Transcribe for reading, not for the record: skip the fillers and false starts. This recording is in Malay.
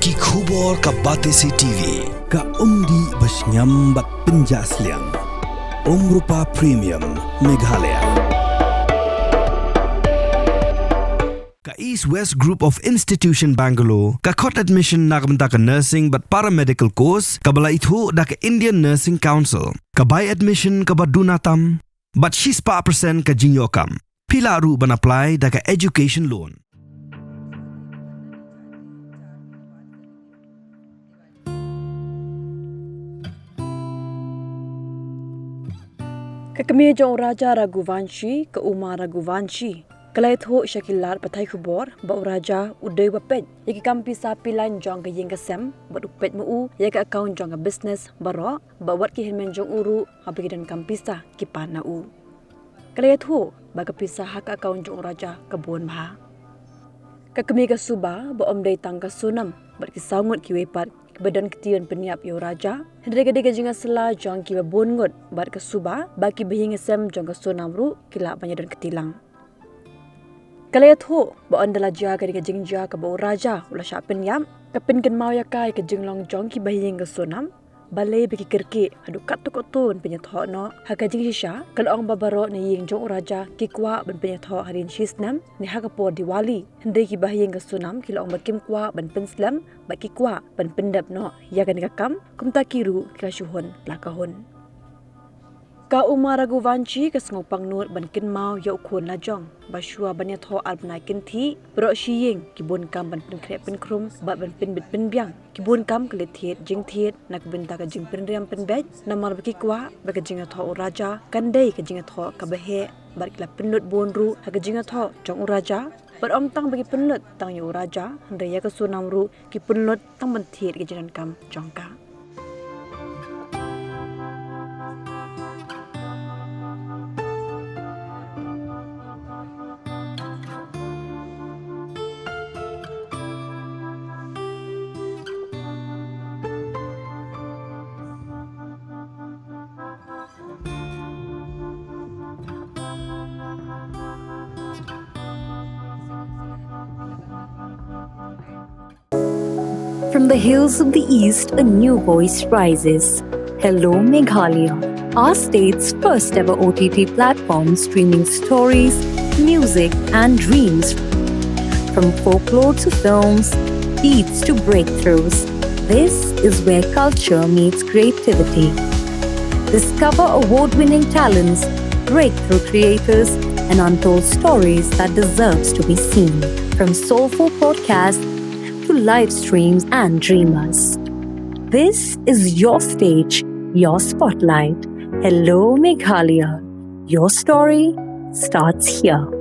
Bagi khubor ka Batesi TV. Ka umdi basnyam bat penjaslian. Rupa Premium Meghalaya. Ka East West Group of Institution Bangalore, ka khot admission nakabenta ka nursing but paramedical course, ka bala itu da ka Indian Nursing Council, ka buy admission ka badunatam, but she's pa percent ka jinyokam. Pila ru ban apply da ka education loan. Kmie jong Raja Raghuvanshi ke Umar Raghuvanshi. Kalai tho Shakilar patai khubor ba Raja udai ba Peit. Yaki kam Pisa pilan jong ke Ïing sem ba Peit mu yaki account jong ke business baro ba wat ki hinmen jong uru habagi dan kam Pisa ki pana u. Kalai tho ba ke Pisa hak account jong Raja ke bon ba. Kmie ke Suba ba omdai tang ke Sonam ba ki sangut ki wepat badan ketian peniap yo Raja. Hendrega jinga sela jong ki babon ngot bat ke Suba baki Bahaïing sem jong ke Sonam ru kila banyadan ketilang. Kalayat ho ba andala jia ka jingja ka ba Raja ula sya penyam ka pinken mau ya kai ke jinglong jong ki Bahaïing ke Sonam balai bagi kerki adu katukotun penyatho no haka jing shisha kalong babaro na Ïing jong Raja ki kwa ban penyatho harin shisnam ni haka po Diwali hende ki Bahaïing ke Sonam kilong bakim kwa ban penslam baki kwa ban pendap no ya kan kam kumta kiru kila syuhon lakahon ka Umar Raghuvanshi ka sngopang nur ban kin mau ya ukun la jong basua banyatho albna kin thi bro Ïing ki bon kam ban pen krep pen krum ba ban pen bit pen biang ki bon kam kle thiet jing thiet nak benta ka jing pen riam pen bej namar baki kwa ba ka jinga tho Raja kandai ka jinga tho ka behe bar kla penlut bon ru ha ka jinga tho jong Raja bar om tang bagi penlut tang yo Raja hande ya ka Sonam ru ki penlut tang ban thiet ki jinan kam jong ka. From the hills of the east, a new voice rises. Hello Meghalaya, our state's first ever OTT platform streaming stories, music and dreams. From folklore to films, beats to breakthroughs, this is where culture meets creativity. Discover award-winning talents, breakthrough creators, and untold stories that deserves to be seen. From soulful podcasts to live streams and dreamers. This is your stage, your spotlight. Hello Meghalaya. Your story starts here.